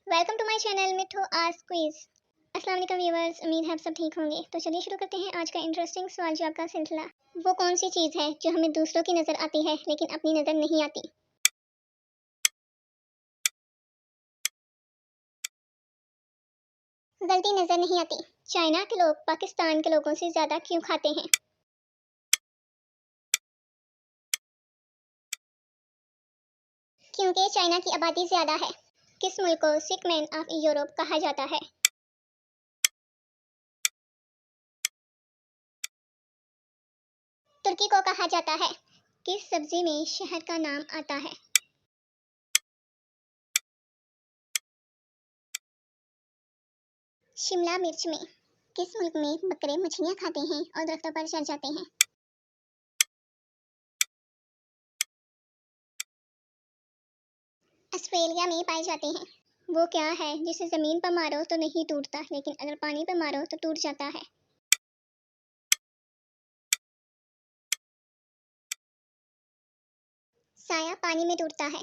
Welcome to my channel Mithu ask quiz. अस्सलाम वालेकुम viewers, उम्मीद है आप सब ठीक होंगे। तो चलिए शुरू करते हैं आज का इंटरेस्टिंग सवाल जवाब का सिलसिला। वो कौन सी चीज़ है जो हमें दूसरों की नज़र आती है लेकिन अपनी नज़र नहीं आती? गलती, नज़र नहीं आती। चाइना के लोग पाकिस्तान के लोगों से ज़्यादा क्यों खाते हैं? क्योंकि चाइना की आबादी ज़्यादा है। किस मुल्क को सिक मैन ऑफ यूरोप कहा जाता है? तुर्की को कहा जाता है। किस सब्जी में शहद का नाम आता है? शिमला मिर्च में। किस मुल्क में बकरे मछलियाँ खाते हैं और दरख्तों पर चढ़ जाते हैं? ऑस्ट्रेलिया में पाए जाते हैं। वो क्या है जिसे ज़मीन पर मारो तो नहीं टूटता लेकिन अगर पानी पर मारो तो टूट जाता है? साया पानी में टूटता है।